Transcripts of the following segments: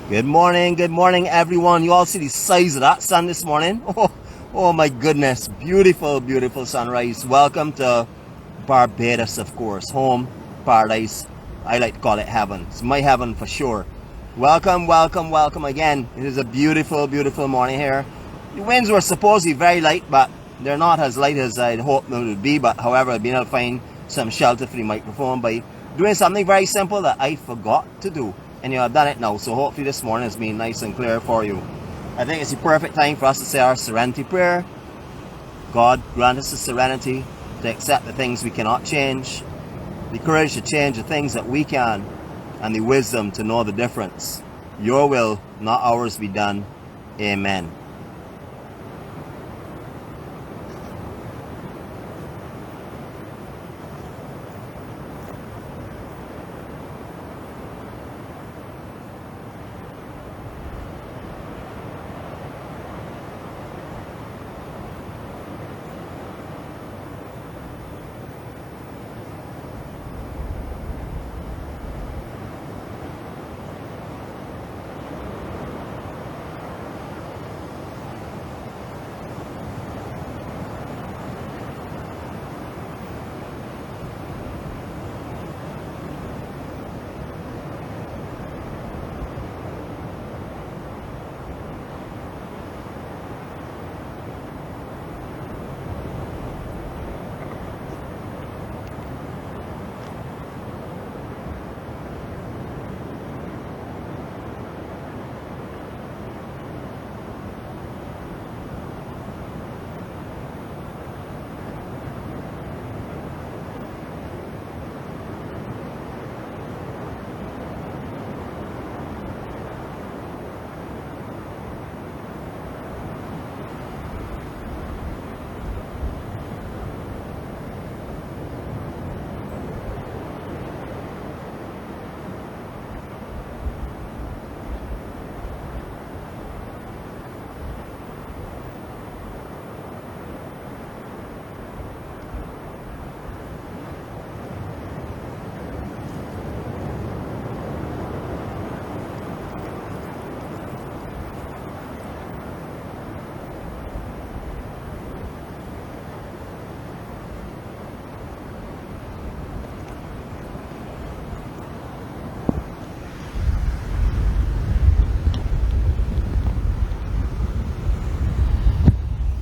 Good morning everyone. You all see the size of that sun this morning? Oh my goodness, beautiful, beautiful sunrise. Welcome to Barbados, of course, home, paradise. I like to call it heaven. It's my heaven for sure. Welcome, welcome, welcome again. It is a beautiful, beautiful morning here. The winds were supposedly very light, but they're not as light as I'd hoped they would be. But however, I've been able to find some shelter for the microphone by doing something very simple that I forgot to do. And I've done it now, so hopefully this morning has been nice and clear for you. I think it's the perfect time for us to say our serenity prayer. God, grant us the serenity to accept the things we cannot change, the courage to change the things that we can, and the wisdom to know the difference. Your will, not ours, be done. Amen.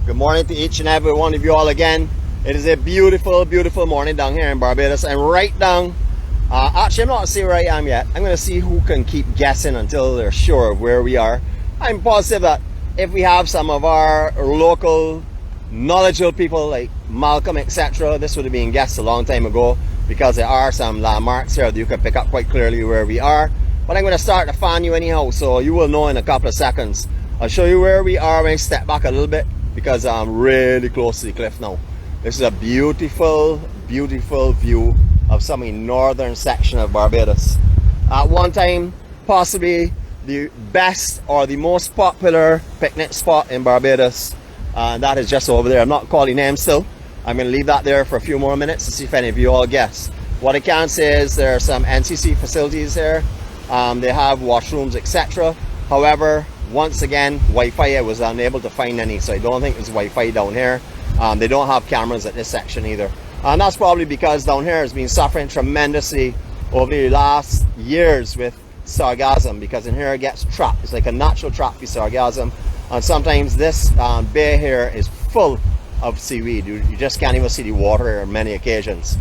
Good morning to each and every one of you all again. It is a beautiful, beautiful morning down here in Barbados. I'm right down, actually I'm not going to say where I am yet. I'm going to see who can keep guessing until they're sure of where we are. I'm positive that if we have some of our local, knowledgeable people like Malcolm, etc., this would have been guessed a long time ago, because there are some landmarks here that you can pick up quite clearly where we are. But I'm going to start to fan you anyhow, so you will know in a couple of seconds. I'll show you where we are when I step back a little bit, because I'm really close to the cliff now. This is a beautiful, beautiful view of some of the northern section of Barbados. At one time, possibly the best or the most popular picnic spot in Barbados. That is just over there. I'm not calling names still. I'm going to leave that there for a few more minutes to see if any of you all guess. What I can say is there are some NCC facilities here. They have washrooms, etc. However, once again, Wi-Fi, I was unable to find any, so I don't think there's Wi-Fi down here. They don't have cameras at this section either. And that's probably because down here has been suffering tremendously over the last years with sargassum, because in here it gets trapped. It's like a natural trap for sargassum. And sometimes this bay here is full of seaweed. You just can't even see the water on many occasions.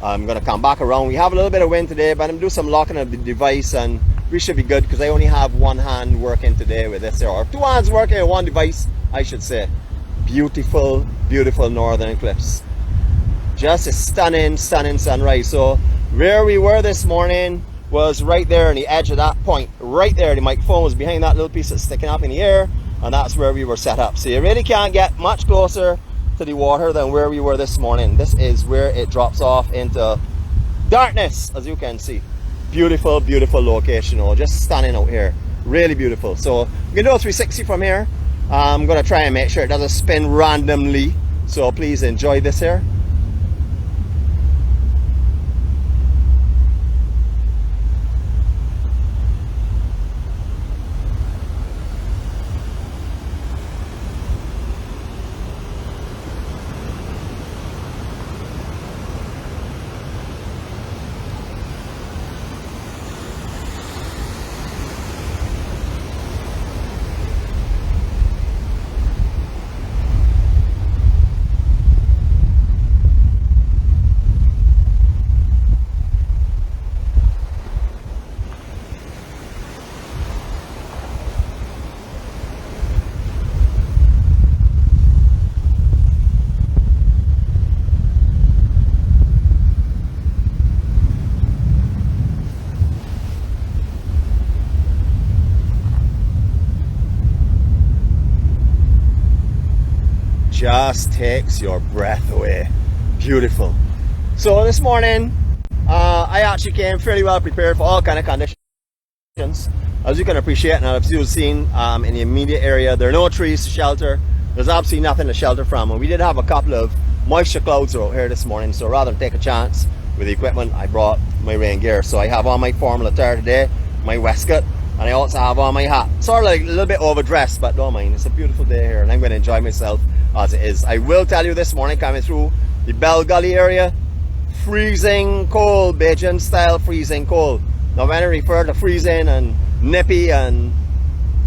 I'm going to come back around. We have a little bit of wind today, but I'm going to do some locking of the device and we should be good, because I only have one hand working today with this, or two hands working on one device, I should say. Beautiful, beautiful northern cliffs. Just a stunning, stunning sunrise. So where we were this morning was right there on the edge of that point. Right there, the microphone was behind that little piece that's sticking up in the air, and that's where we were set up. So you really can't get much closer to the water than where we were this morning. This is where it drops off into darkness, as you can see. Beautiful, beautiful location, just stunning out here. Really beautiful. So we can do a 360 from here. I'm going to try and make sure it doesn't spin randomly. So please enjoy this here. just takes your breath away. Beautiful. So this morning, I actually came fairly well prepared for all kind of conditions. As you can appreciate, and as you've seen in the immediate area, there are no trees to shelter. There's absolutely nothing to shelter from. And we did have a couple of moisture clouds out here this morning, so rather than take a chance with the equipment, I brought my rain gear. So I have on my formal attire today, my waistcoat, and I also have on my hat. Sort of like a little bit overdressed, but don't mind. It's a beautiful day here, and I'm going to enjoy myself as it is. I will tell you this morning, coming through the Bell Gully area, freezing cold, Bajan style freezing cold. Now when I refer to freezing and nippy and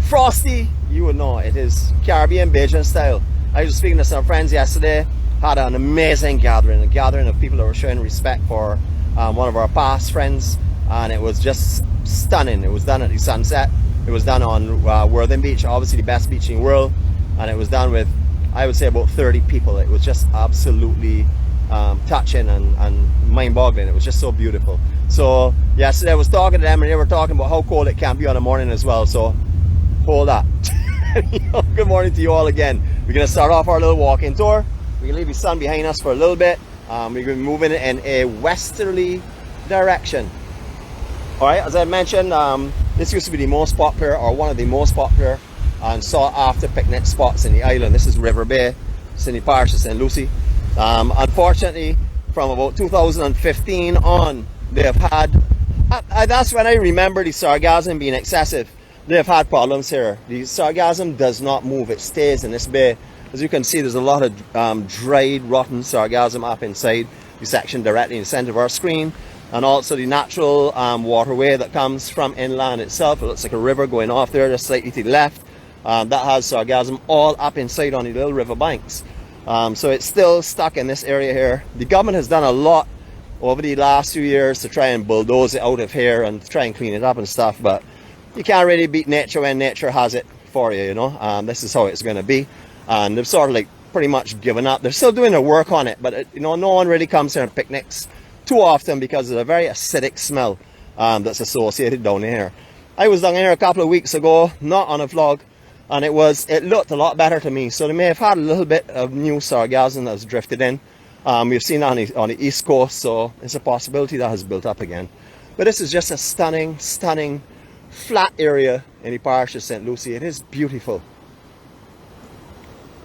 frosty, you would know it is Caribbean Bajan style. I was speaking to some friends yesterday, had an amazing gathering, a gathering of people that were showing respect for one of our past friends, and it was just stunning. It was done at the sunset. It was done on Worthing Beach, obviously the best beach in the world, and it was done with, I would say, about 30 people. It was just absolutely touching and mind-boggling. It was just so beautiful. So yesterday I was talking to them, and they were talking about how cold it can be on the morning as well. So hold that. Good morning to you all again. We're going to start off our little walking tour. We're going to leave the sun behind us for a little bit. We're going to be moving in a westerly direction. Alright, as I mentioned, this used to be the most popular, or one of the most popular and sought after picnic spots in the island. This is River Bay, it's in the parish of St. Lucie. Unfortunately, from about 2015 on, they have had, that's when I remember the sargassum being excessive. They have had problems here. The sargassum does not move, it stays in this bay. As you can see, there's a lot of dried, rotten sargassum up inside the section directly in the center of our screen. And also the natural waterway that comes from inland itself. It looks like a river going off there just slightly to the left. That has sargassum all up inside on the little river banks. So it's still stuck in this area here. The government has done a lot over the last few years to try and bulldoze it out of here and try and clean it up and stuff, but you can't really beat nature when nature has it for you, you know. This is how it's going to be, and they've sort of like pretty much given up. They're still doing their work on it, but you know, no one really comes here and picnics too often because of the very acidic smell that's associated down here. I was down here a couple of weeks ago, not on a vlog, and it looked a lot better to me. So they may have had a little bit of new sargassum that's drifted in. We've seen on the east coast, so it's a possibility that has built up again. But this is just a stunning, stunning flat area in the parish of St. Lucie. It is beautiful.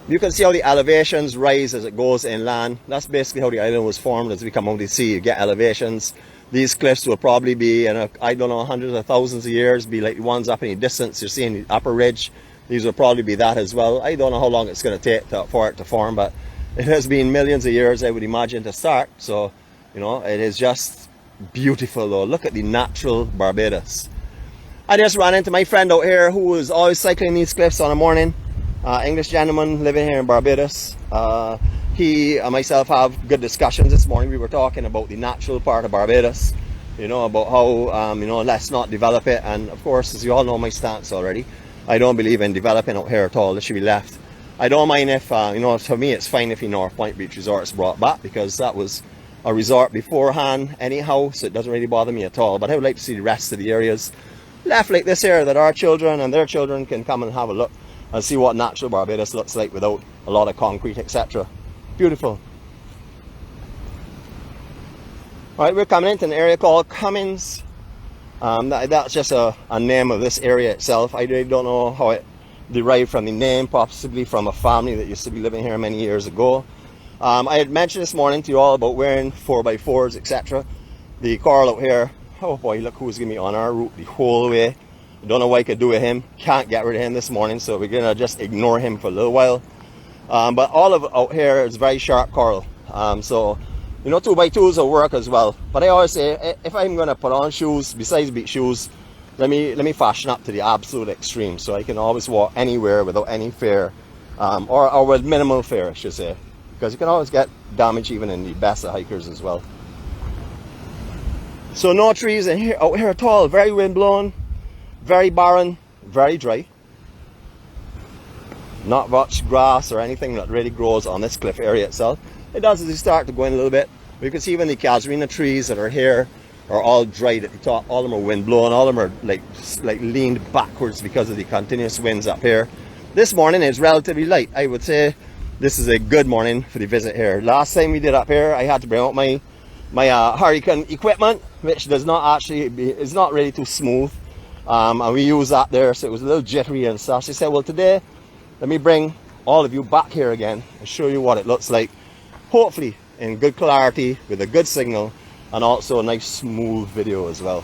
You can see how the elevations rise as it goes inland. That's basically how the island was formed. As we come out to sea, you get elevations. These cliffs will probably be, in I don't know, hundreds of thousands of years, be like the ones up in the distance. You're seeing the upper ridge. These will probably be that as well. I don't know how long it's going to take for it to form, but it has been millions of years, I would imagine, to start. So, you know, it is just beautiful though. Look at the natural Barbados. I just ran into my friend out here who was always cycling these cliffs on a morning. English gentleman living here in Barbados. He and myself have good discussions this morning. We were talking about the natural part of Barbados, you know, about how, you know, let's not develop it. And of course, as you all know my stance already, I don't believe in developing out here at all. It should be left. I don't mind if, you know, for me it's fine if the North Point Beach Resort is brought back, because that was a resort beforehand anyhow, so it doesn't really bother me at all. But I would like to see the rest of the areas left like this here, that our children and their children can come and have a look and see what natural Barbados looks like without a lot of concrete, etc. Beautiful. Alright, we're coming into an area called Cummins. That's just a name of this area itself. I really don't know how it derived from the name, possibly from a family that used to be living here many years ago. I had mentioned this morning to you all about wearing 4x4s, etc. The coral out here, oh boy, look who's going to be on our route the whole way. I don't know what I could do with him. Can't get rid of him this morning, so we're gonna just ignore him for a little while. But all of out here is very sharp coral. So, you know, 2x2s will work as well. But I always say, if I'm gonna put on shoes, besides beach shoes, let me fashion up to the absolute extreme, so I can always walk anywhere without any fear, or with minimal fear, I should say, because you can always get damage even in the best of hikers as well. So no trees in here, out here at all. Very windblown, very barren, very dry. Not much grass or anything that really grows on this cliff area itself. It does as you start to go in a little bit. You can see even the casuarina trees that are here are all dried at the top. All of them are windblown. All of them are like leaned backwards because of the continuous winds up here. This morning is relatively light. I would say this is a good morning for the visit here. Last time we did up here, I had to bring out my hurricane equipment, which does not actually is not really too smooth, and we used that there, so it was a little jittery and stuff. So I said, well, today let me bring all of you back here again and show you what it looks like, hopefully in good clarity with a good signal, and also a nice smooth video as well.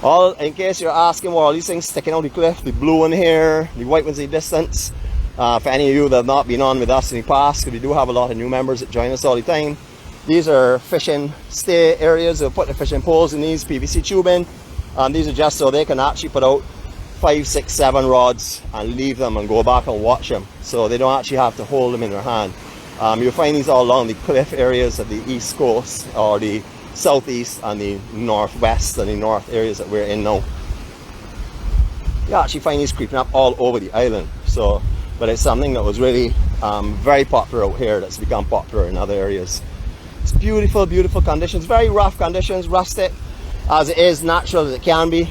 All in case you're asking what all these things sticking out the cliff, the blue one here, the white ones in the distance. For any of you that have not been on with us in the past, because we do have a lot of new members that join us all the time, these are fishing stay areas. They'll put the fishing poles in these PVC tubing, and these are just so they can actually put out 5, 6, 7 rods and leave them and go back and watch them, so they don't actually have to hold them in their hand. You'll find these all along the cliff areas of the east coast, or the southeast and the northwest and the north areas that we're in now. You actually find these creeping up all over the island. So, but it's something that was really very popular out here, that's become popular in other areas. It's beautiful, beautiful conditions, very rough conditions, rustic as it is, natural as it can be.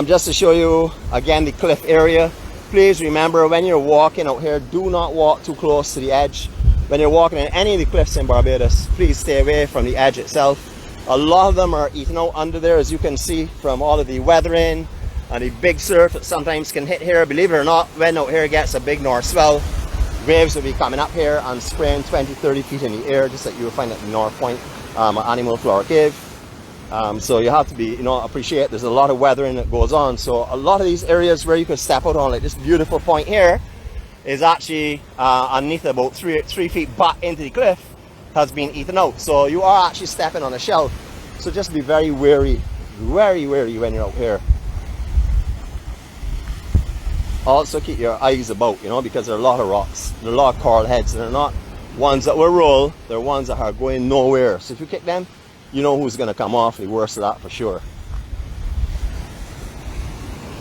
Just to show you again the cliff area, please remember when you're walking out here, do not walk too close to the edge. When you're walking in any of the cliffs in Barbados, please stay away from the edge itself. A lot of them are eaten out under there, as you can see from all of the weathering and the big surf that sometimes can hit here. Believe it or not, when out here gets a big north swell, waves will be coming up here and spraying 20, 30 feet in the air, just like you will find at the North Point at Animal Flower Cave. So you have to be, appreciate there's a lot of weathering that goes on. So a lot of these areas where you could step out on, like this beautiful point here, is actually underneath about 3 feet back into the cliff, has been eaten out. So you are actually stepping on a shell. So just be very wary when you're out here. Also keep your eyes about, because there are a lot of rocks, there are a lot of coral heads, and they're not ones that will roll, they're ones that are going nowhere. So if you kick them, you know who's going to come off the worst of that for sure.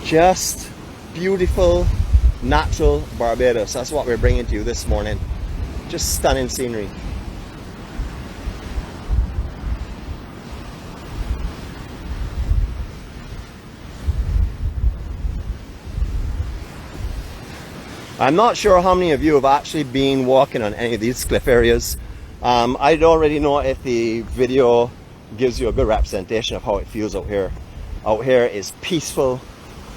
Just beautiful, natural Barbados. That's what we're bringing to you this morning. Just stunning scenery. I'm not sure how many of you have actually been walking on any of these cliff areas. I don't really know if the video gives you a good representation of how it feels out here. Out here is peaceful,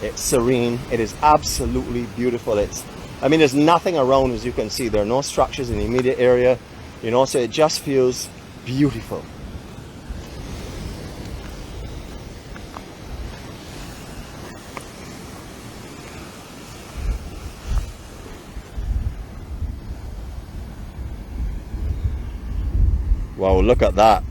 it's serene, it is absolutely beautiful. There's nothing around, as you can see. There are no structures in the immediate area, so it just feels beautiful. Wow, look at that.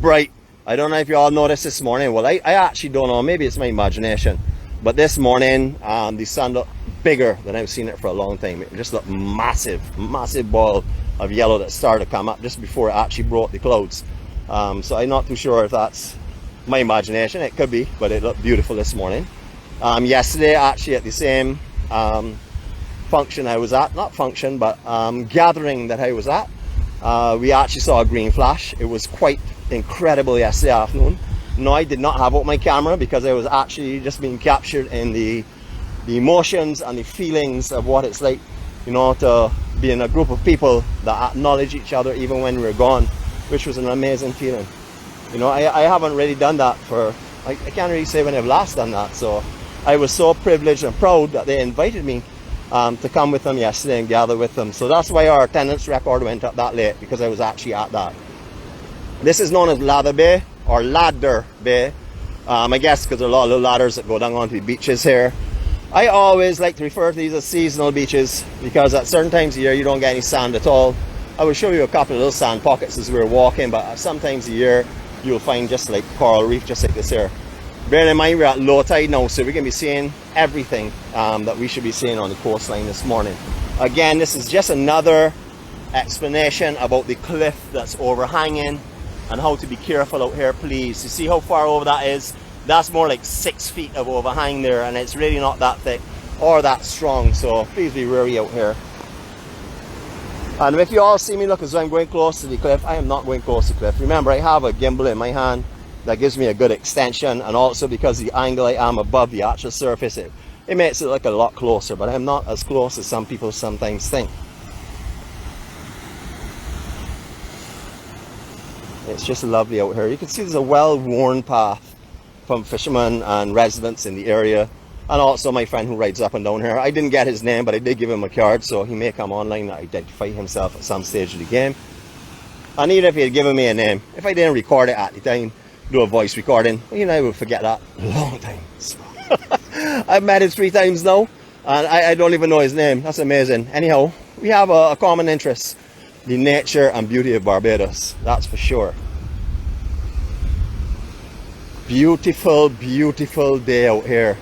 Bright. I don't know if you all noticed this morning. Well, I actually don't know. Maybe it's my imagination. But this morning, the sun looked bigger than I've seen it for a long time. It just looked massive, massive ball of yellow that started to come up just before it actually broke the clouds. So I'm not too sure if that's my imagination. It could be, but it looked beautiful this morning. Yesterday, actually, at the same function I was at, not function, but gathering that I was at, we actually saw a green flash. It was quite incredible yesterday afternoon. No, I did not have out my camera because I was actually just being captured in the emotions and the feelings of what it's like, to be in a group of people that acknowledge each other even when we're gone, which was an amazing feeling. I haven't really done that for, I can't really say when I've last done that. So I was so privileged and proud that they invited me to come with them yesterday and gather with them. So that's why our attendance record went up that late, because I was actually at that. This is known as Ladder Bay, or Ladder Bay, I guess because there are a lot of little ladders that go down onto the beaches here. I always like to refer to these as seasonal beaches, because at certain times of year you don't get any sand at all. I will show you a couple of little sand pockets as we're walking, but sometimes a year you'll find just like coral reef, just like this here. Bearing in mind we're at low tide now, so we're going to be seeing everything that we should be seeing on the coastline this morning. Again, this is just another explanation about the cliff that's overhanging and how to be careful out here, please. You see how far over that is? That's more like 6 feet of overhang there, and it's really not that thick or that strong, so please be wary out here. And if you all see me look as though I'm going close to the cliff, I am not going close to the cliff. Remember, I have a gimbal in my hand that gives me a good extension, and also because the angle I am above the actual surface, it It makes it look a lot closer, but I'm not as close as some people sometimes think. It's just lovely out here. You can see there's a well-worn path from fishermen and residents in the area, and also my friend who rides up and down here. I didn't get his name, but I did give him a card, so he may come online and identify himself at some stage of the game. And even if he had given me a name, if I didn't record it at the time, do a voice recording, well, you know, I would forget that a long time. So I've met him 3 times now, and I don't even know his name. That's amazing. Anyhow, we have a common interest: the nature and beauty of Barbados, that's for sure. Beautiful, beautiful day out here.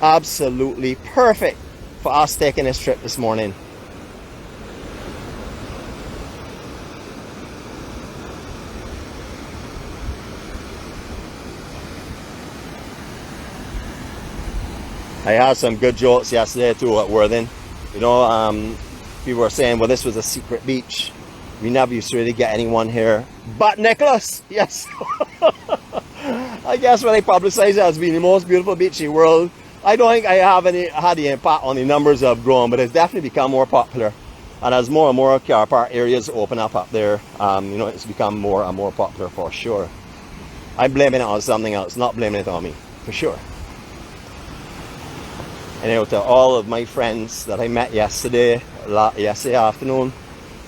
Absolutely perfect for us taking this trip this morning. I had some good jokes yesterday too at Worthing. You know, people were saying, well, this was a secret beach. We never used to really get anyone here but Nicholas. Yes. I guess when I publicize it as being the most beautiful beach in the world, I don't think I have had the impact on the numbers that have grown, but it's definitely become more popular. And as more and more car park areas open up there, you know, it's become more and more popular for sure. I'm blaming it on something else, not blaming it on me, for sure. And you know, to all of my friends that I met yesterday afternoon,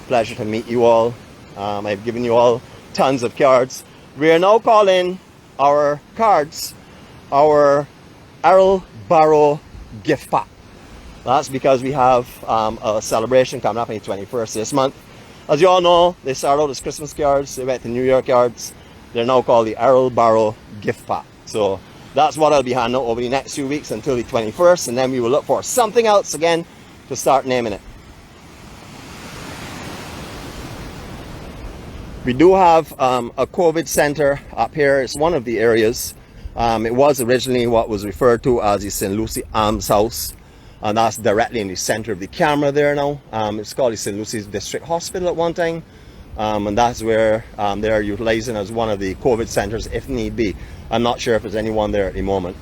pleasure to meet you all. I've given you all tons of cards. We are now calling our cards our Errol Barrow gift pack. That's because we have a celebration coming up on the 21st this month. As you all know, they started out as Christmas cards, they went to New Year cards. They're now called the Errol Barrow gift pack. So that's what I'll be handing out over the next few weeks until the 21st, and then we will look for something else again to start naming it. We do have a COVID center up here. It's one of the areas. It was originally what was referred to as the St. Lucie Arms House, and that's directly in the center of the camera there now. It's called the St. Lucie's District Hospital at one time, and that's where they're utilizing as one of the COVID centers if need be. I'm not sure if there's anyone there at the moment,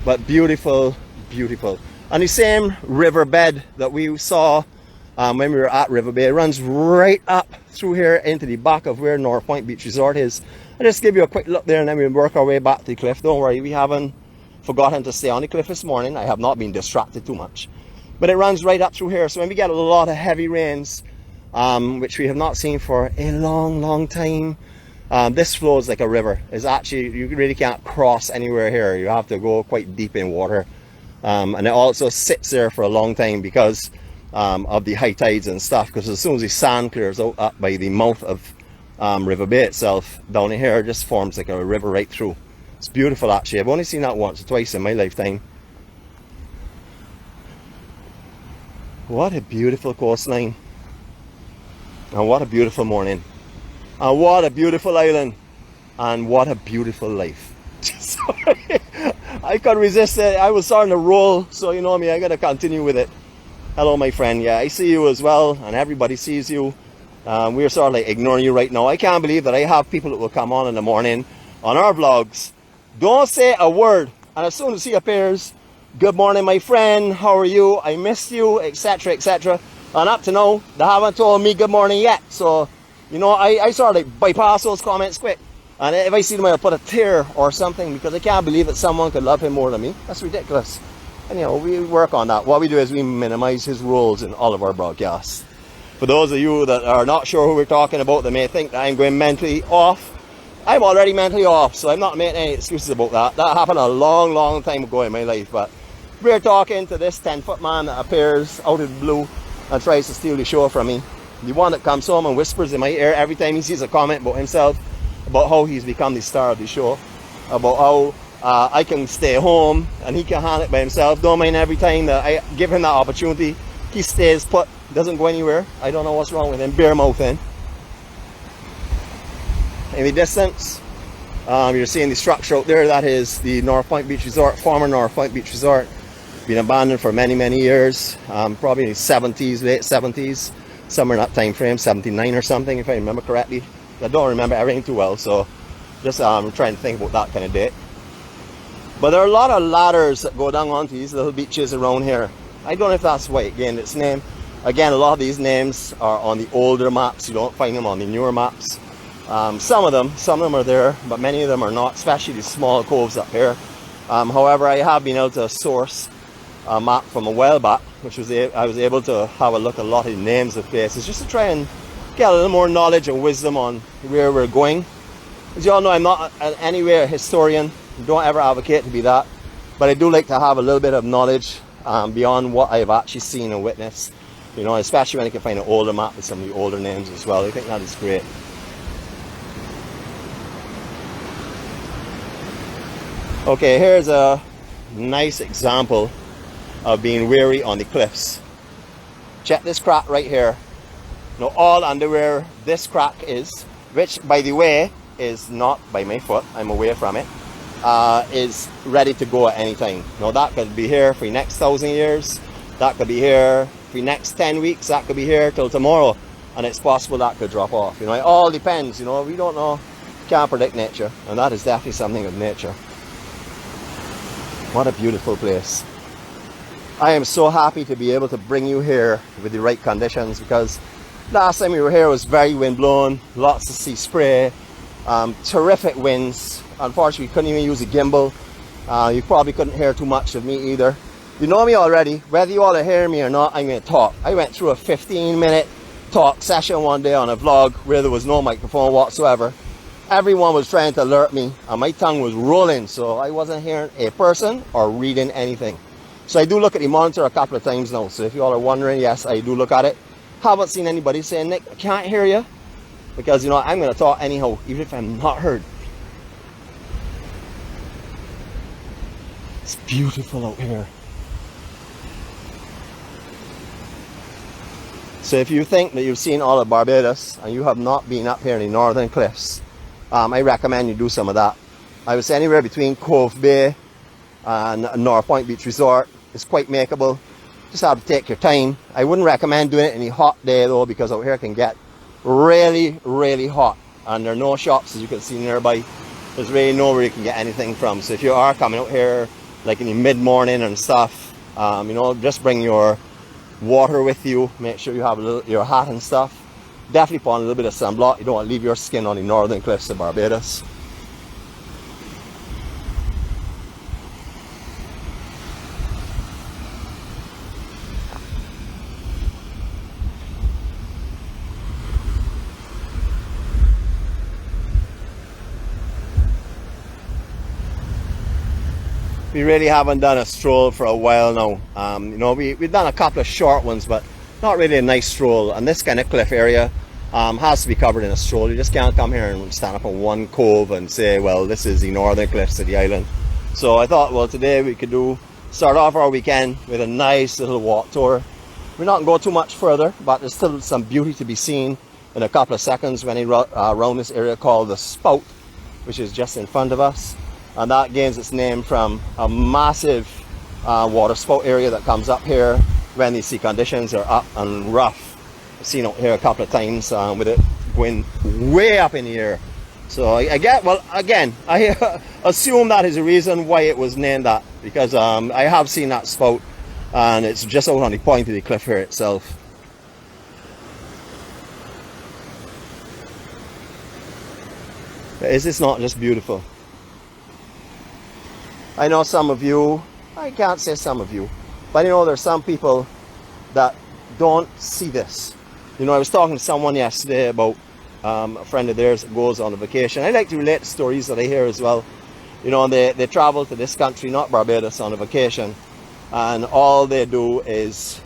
but beautiful, beautiful. And the same riverbed that we saw when we were at River Bay runs right up through here into the back of where North Point Beach Resort is. I'll just give you a quick look there, and then we'll work our way back to the cliff. Don't worry, we haven't forgotten to stay on the cliff this morning. I have not been distracted too much, but it runs right up through here. So when we get a lot of heavy rains, which we have not seen for a long time, this flows like a river. It's actually, you really can't cross anywhere here. You have to go quite deep in water, and it also sits there for a long time because of the high tides and stuff, because as soon as the sand clears out up by the mouth of River Bay itself, down here it just forms like a river right through. It's beautiful actually. I've only seen that once or twice in my lifetime. What a beautiful coastline, and what a beautiful morning, and what a beautiful island, and what a beautiful life. Sorry, I couldn't resist it. I was starting to roll, so you know me, I gotta continue with it. Hello my friend, yeah, I see you as well, and everybody sees you. We're sort of like ignoring you right now. I can't believe that I have people that will come on in the morning on our vlogs, don't say a word, and as soon as he appears, good morning my friend, how are you, I missed you, etc, etc. And up to now, they haven't told me good morning yet. So, you know, I sort of like bypass those comments quick. And if I see them, I'll put a tear or something, because I can't believe that someone could love him more than me. That's ridiculous. Anyhow, we work on that. What we do is we minimize his roles in all of our broadcasts. For those of you that are not sure who we're talking about, they may think that I'm going mentally off. I'm already mentally off, so I'm not making any excuses about that. That happened a long time ago in my life. But we're talking to this 10-foot man that appears out of the blue and tries to steal the show from me. The one that comes home and whispers in my ear every time he sees a comment about himself, about how he's become the star of the show, about how I can stay home and he can handle it by himself. Don't mind every time that I give him that opportunity, he stays put, doesn't go anywhere. I don't know what's wrong with him, bare mouthing. In the distance, you're seeing the structure out there. That is the North Point Beach Resort, former North Point Beach Resort. Been abandoned for many years, probably in the 70s, late 70s, somewhere in that time frame, 79 or something, if I remember correctly. I don't remember everything too well, so just trying to think about that kind of date. But there are a lot of ladders that go down onto these little beaches around here. I don't know if that's why, again, its name. Again, a lot of these names are on the older maps. You don't find them on the newer maps. Some of them are there, but many of them are not, especially these small coves up here. However, I have been able to source a map from a while back, which was I was able to have a look at a lot of the names of places, just to try and get a little more knowledge and wisdom on where we're going. As you all know, I'm not anywhere a historian. Don't ever advocate to be that, but I do like to have a little bit of knowledge beyond what I've actually seen and witnessed. You know, especially when I can find an older map with some of the older names as well. I think that is great. Okay, here's a nice example of being weary on the cliffs. Check this crack right here. Now, all under where this crack is, which by the way is not by my foot, I'm away from it, is ready to go at any time. Now, that could be here for the next 1,000 years, that could be here for the next 10 weeks, that could be here till tomorrow, and it's possible that could drop off. You know, it all depends. You know, we don't know, can't predict nature, and that is definitely something of nature. What a beautiful place. I am so happy to be able to bring you here with the right conditions, because last time we were here was very wind blown, lots of sea spray, terrific winds. Unfortunately, we couldn't even use a gimbal. You probably couldn't hear too much of me either. You know me already. Whether you all are hearing me or not, I'm going to talk. I went through a 15-minute talk session one day on a vlog where there was no microphone whatsoever. Everyone was trying to alert me, and my tongue was rolling, so I wasn't hearing a person or reading anything. So I do look at the monitor a couple of times now. So if you all are wondering, yes, I do look at it. Haven't seen anybody saying, Nick, I can't hear you. Because, you know, I'm going to talk anyhow, even if I'm not heard. It's beautiful out here. So if you think that you've seen all of Barbados and you have not been up here in the northern cliffs, I recommend you do some of that. I was anywhere between Cove Bay and North Point Beach Resort. It's quite makeable. Just have to take your time. I wouldn't recommend doing it in a hot day though, because out here it can get really, really hot. And there are no shops, as you can see nearby. There's really nowhere you can get anything from. So if you are coming out here like in the mid-morning and stuff, you know, just bring your water with you. Make sure you have your hat and stuff. Definitely put on a little bit of sunblock. You don't want to leave your skin on the northern cliffs of Barbados. We really haven't done a stroll for a while now. You know, we've done a couple of short ones, but not really a nice stroll. And this kind of cliff area has to be covered in a stroll. You just can't come here and stand up on one cove and say, well, this is the northern cliffs of the island. So I thought, well, today we could start off our weekend with a nice little walk tour. We're not going to go too much further, but there's still some beauty to be seen in a couple of seconds when you around this area called the Spout, which is just in front of us. And that gains its name from a massive water spout area that comes up here when the sea conditions are up and rough. I've seen out here a couple of times with it going way up in the air. So I get, well, again, I assume that is the reason why it was named that, because I have seen that spout, and it's just out on the point of the cliff here itself. Is this not just beautiful? I know some of you, I can't say some of you, but you know, there's some people that don't see this. You know, I was talking to someone yesterday about a friend of theirs that goes on a vacation. I like to relate stories that I hear as well. You know, they travel to this country, not Barbados, on a vacation, and all they do is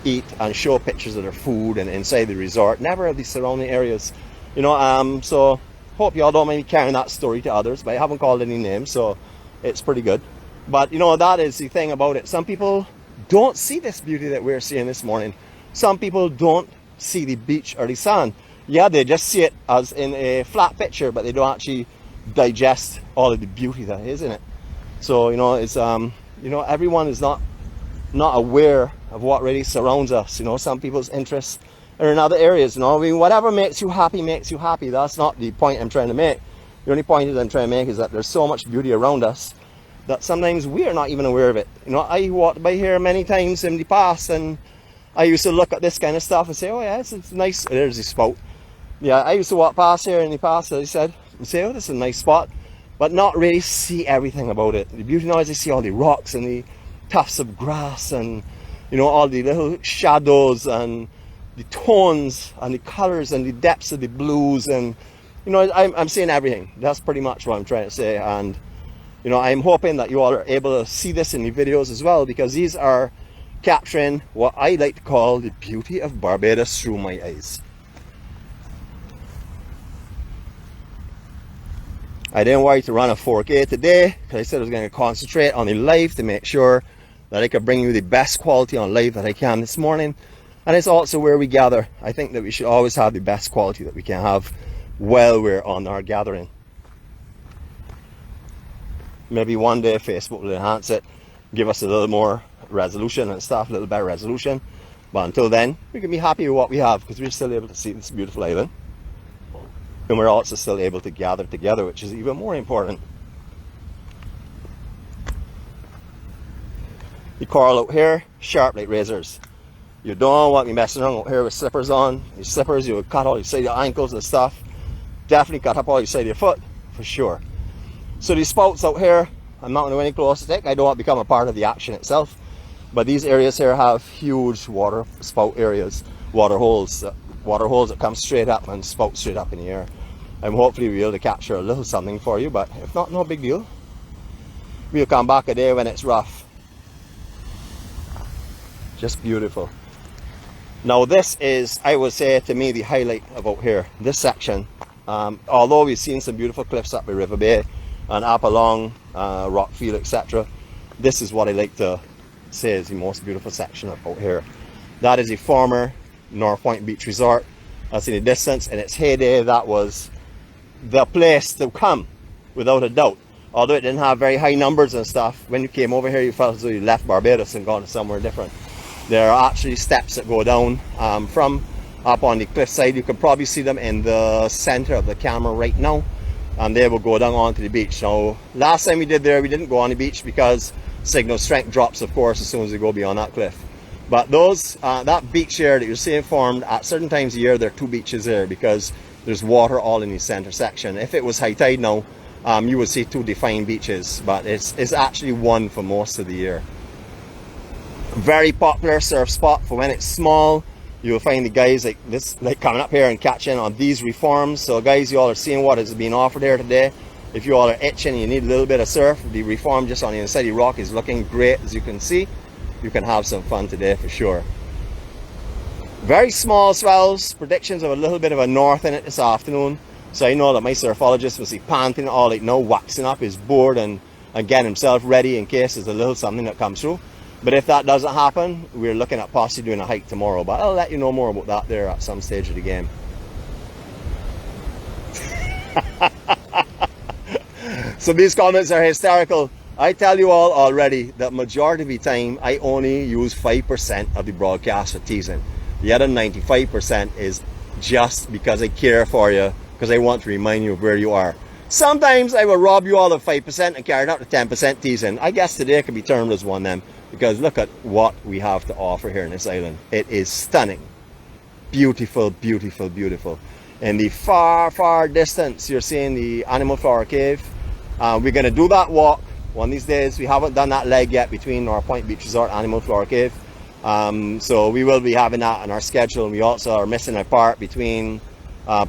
eat and show pictures of their food and inside the resort, never of the surrounding areas. You know, so hope y'all don't mind me carrying that story to others, but I haven't called any names, so it's pretty good. But you know, that is the thing about it. Some people don't see this beauty that we're seeing this morning. Some people don't see the beach or the sand. Yeah, they just see it as in a flat picture, but they don't actually digest all of the beauty that is in it. So you know, it's you know, everyone is not aware of what really surrounds us. You know, some people's interests are in other areas. You know, I mean, whatever makes you happy makes you happy. That's not the point I'm trying to make. The only point that I'm trying to make is that there's so much beauty around us, that sometimes we are not even aware of it. You know, I walked by here many times in the past, and I used to look at this kind of stuff and say, oh yeah, it's nice. There's the spout. Yeah, I used to walk past here in the past, as I said, and say, oh, this is a nice spot, but not really see everything about it. The beauty now is I see all the rocks and the tufts of grass, and you know, all the little shadows and the tones and the colors and the depths of the blues, and you know, I'm seeing everything. That's pretty much what I'm trying to say. And you know, I'm hoping that you all are able to see this in the videos as well, because these are capturing what I like to call the beauty of Barbados through my eyes. I didn't want to run a 4K today because I said I was going to concentrate on the live to make sure that I could bring you the best quality on live that I can this morning. And it's also where we gather. I think that we should always have the best quality that we can have while we're on our gathering. Maybe one day Facebook will enhance it, give us a little more resolution and stuff, a little better resolution. But until then, we can be happy with what we have, because we're still able to see this beautiful island. And we're also still able to gather together, which is even more important. The coral out here, sharp like razors. You don't want me messing around out here with slippers on. Your slippers, you will cut all your side of your ankles and stuff. Definitely cut up all your side of your foot, for sure. So these spouts out here, I'm not going to any close to take. I don't want to become a part of the action itself. But these areas here have huge water spout areas, water holes that come straight up and spout straight up in the air. I'm hopefully be able to capture a little something for you, but if not, no big deal. We'll come back a day when it's rough. Just beautiful. Now this is, I would say, to me, the highlight of out here, this section. Although we've seen some beautiful cliffs up by River Bay and up along Rockfield, etc., this is what I like to say is the most beautiful section of out here. That is the former North Point Beach Resort. That's in the distance. In its heyday, that was the place to come, without a doubt. Although it didn't have very high numbers and stuff, when you came over here, you felt as though you left Barbados and gone to somewhere different. There are actually steps that go down from up on the cliffside. You can probably see them in the center of the camera right now, and they will go down onto the beach. Now, last time we did there, we didn't go on the beach because signal strength drops, of course, as soon as we go beyond that cliff. But those that beach here that you're seeing formed at certain times of year, there are two beaches there because there's water all in the center section. If it was high tide now, you would see two defined beaches, but it's actually one for most of the year. Very popular surf spot for when it's small. You'll find the guys like this, like coming up here and catching on these reforms. So guys, you all are seeing what is being offered here today. If you all are itching and you need a little bit of surf, the reform just on the inside of the rock is looking great, as you can see. You can have some fun today for sure. Very small swells, predictions of a little bit of a north in it this afternoon. So I know that my surfologist was panting all like now, waxing up his board and getting himself ready in case there's a little something that comes through. But if that doesn't happen, we're looking at possibly doing a hike tomorrow. But I'll let you know more about that there at some stage of the game. So these comments are hysterical. I tell you all already that majority of the time I only use 5% of the broadcast for teasing. The other 95% is just because I care for you, because I want to remind you of where you are. Sometimes I will rob you all of 5% and carry it up to 10% teasing. I guess today could be termed as one of them, because look at what we have to offer here in this island. It is stunning. Beautiful, beautiful, beautiful. In the far, far distance, you're seeing the Animal Flower Cave. We're going to do that walk one of these days. We haven't done that leg yet between North Point Beach Resort and Animal Flower Cave. So we will be having that on our schedule. And we also are missing a part between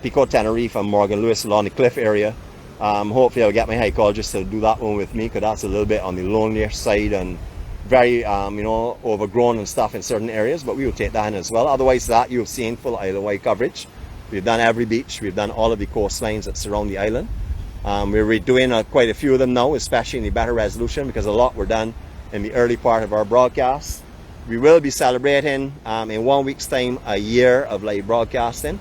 Pico Tenerife and Morgan Lewis along the cliff area. Hopefully I'll get my hicologist to do that one with me, because that's a little bit on the lonelier side and very you know, overgrown and stuff in certain areas, but we will take that in as well. Otherwise, that you've seen full Isle of Wight coverage. We've done every beach, we've done all of the coastlines that surround the island. We're redoing quite a few of them now, especially in the better resolution, because a lot were done in the early part of our broadcast. We will be celebrating in 1 week's time a year of live broadcasting.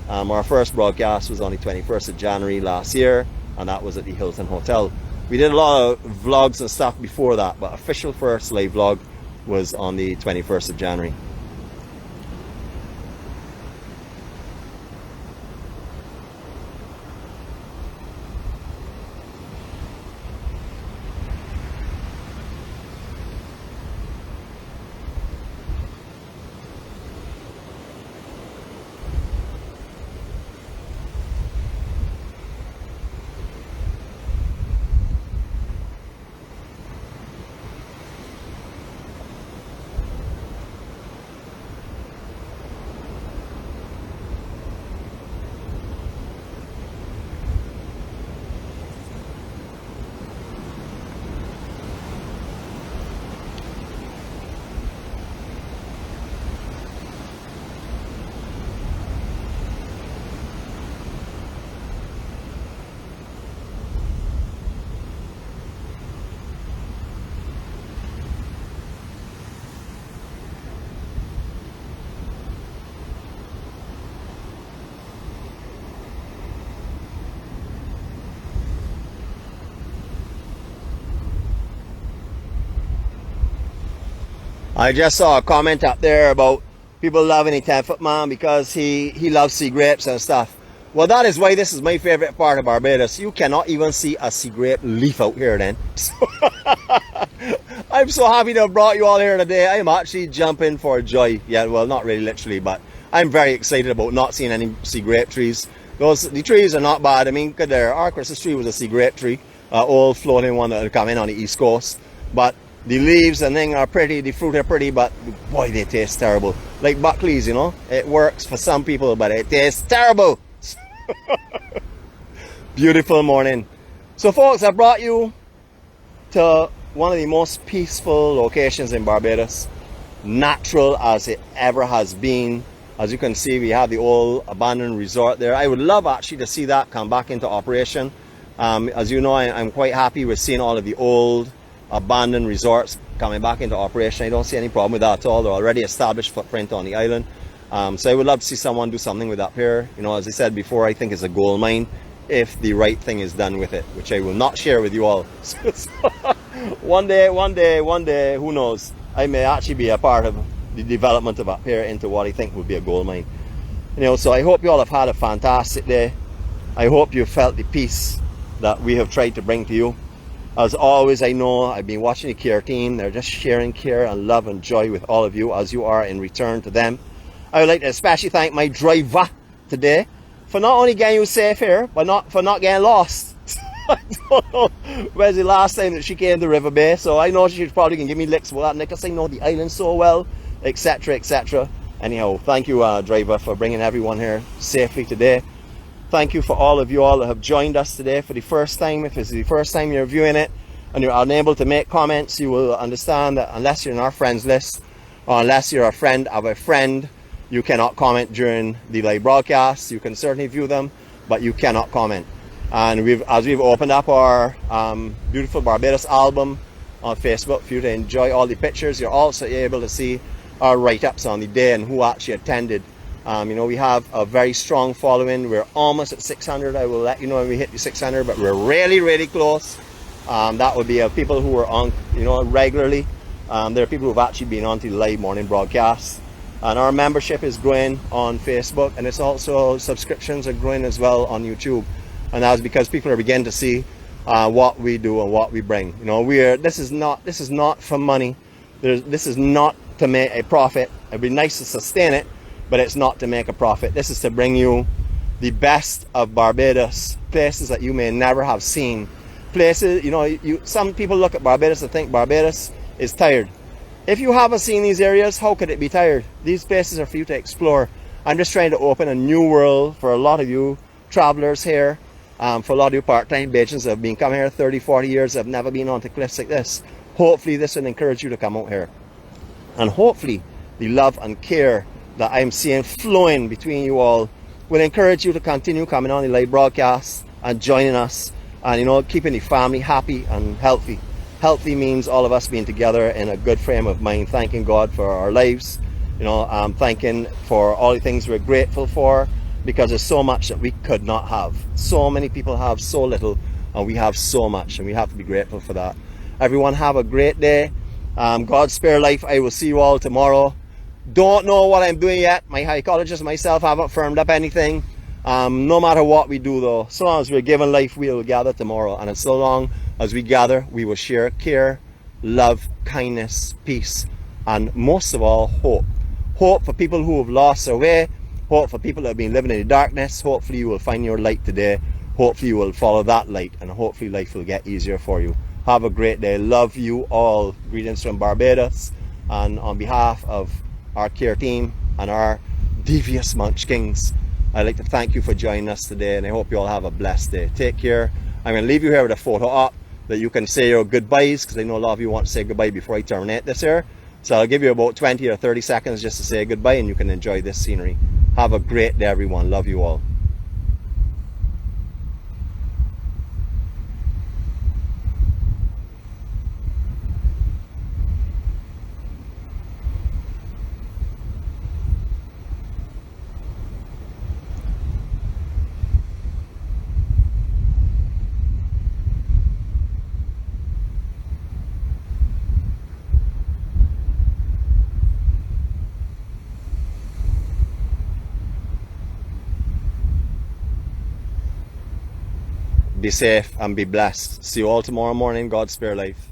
Our first broadcast was on the 21st of January last year, and that was at the Hilton Hotel. We did a lot of vlogs and stuff before that, but official first live vlog was on the 21st of January. I just saw a comment up there about people loving the 10-foot man because he loves sea grapes and stuff. Well, that is why this is my favorite part of Barbados. You cannot even see a sea grape leaf out here then. So I'm so happy to have brought you all here today. I'm actually jumping for joy. Yeah, well, not really literally, but I'm very excited about not seeing any sea grape trees. The trees are not bad. I mean, our Christmas tree was a sea grape tree, old floating one that had come in on the East Coast. But the leaves and things are pretty, the fruit are pretty, but boy, they taste terrible. Like Buckley's, you know, it works for some people, but it tastes terrible. Beautiful morning. So folks, I brought you to one of the most peaceful locations in Barbados, natural as it ever has been. As you can see, we have the old abandoned resort there. I would love actually to see that come back into operation. As you know, I'm quite happy with seeing all of the old abandoned resorts coming back into operation. I don't see any problem with that at all. They're already established footprint on the island. So I would love to see someone do something with that pier. You know, as I said before, I think it's a gold mine if the right thing is done with it, which I will not share with you all. One day, who knows? I may actually be a part of the development of that pier into what I think would be a gold mine. You know, so I hope you all have had a fantastic day. I hope you felt the peace that we have tried to bring to you. As always, I know I've been watching the care team. They're just sharing care and love and joy with all of you as you are in return to them. I would like to especially thank my driver today for not only getting you safe here, but for not getting lost. I don't know where's the last time that she came to River Bay, so I know she probably can give me licks about that because I know the island so well, etc, etc. Anyhow, thank you driver for bringing everyone here safely today. Thank you for all of you all that have joined us today for the first time. If it's the first time you're viewing it and you're unable to make comments, you will understand that unless you're in our friends list or unless you're a friend of a friend, you cannot comment during the live broadcast. You can certainly view them, but you cannot comment. And as we've opened up our beautiful Barbados album on Facebook for you to enjoy all the pictures, you're also able to see our write-ups on the day and who actually attended. You know, we have a very strong following. We're almost at 600. I will let you know when we hit the 600, but we're really, really close. That would be people who are on, you know, regularly. There are people who've actually been on to the live morning broadcasts. And our membership is growing on Facebook, and it's also subscriptions are growing as well on YouTube. And that's because people are beginning to see what we do and what we bring. You know, this is not for money. This is not to make a profit. It'd be nice to sustain it, but it's not to make a profit. This is to bring you the best of Barbados, places that you may never have seen. Places, you know, some people look at Barbados and think Barbados is tired. If you haven't seen these areas, how could it be tired? These places are for you to explore. I'm just trying to open a new world for a lot of you travelers here, for a lot of you part-time Bajans that have been coming here 30, 40 years, have never been onto cliffs like this. Hopefully this will encourage you to come out here. And hopefully the love and care that I'm seeing flowing between you all will encourage you to continue coming on the live broadcasts and joining us and, you know, keeping the family happy and healthy. Healthy means all of us being together in a good frame of mind, thanking God for our lives, you know, thanking for all the things we're grateful for, because there's so much that we could not have. So many people have so little, and we have so much, and we have to be grateful for that. Everyone have a great day. God spare life. I will see you all tomorrow. Don't know what I'm doing yet. My psychologist and myself haven't firmed up anything. No matter what we do though, so long as we're given life, we will gather tomorrow. And so long as we gather, we will share care, love, kindness, peace, and most of all, hope. Hope for people who have lost their way. Hope for people that have been living in the darkness. Hopefully you will find your light today. Hopefully you will follow that light, and hopefully life will get easier for you. Have a great day. Love you all. Greetings from Barbados. And on behalf of our care team and our devious munchkins, I'd like to thank you for joining us today, and I hope you all have a blessed day. Take care. I'm going to leave you here with a photo op that you can say your goodbyes, because I know a lot of you want to say goodbye before I terminate this here. So I'll give you about 20 or 30 seconds just to say goodbye, and you can enjoy this scenery. Have a great day, everyone. Love you all. Be safe and be blessed. See you all tomorrow morning. God spare life.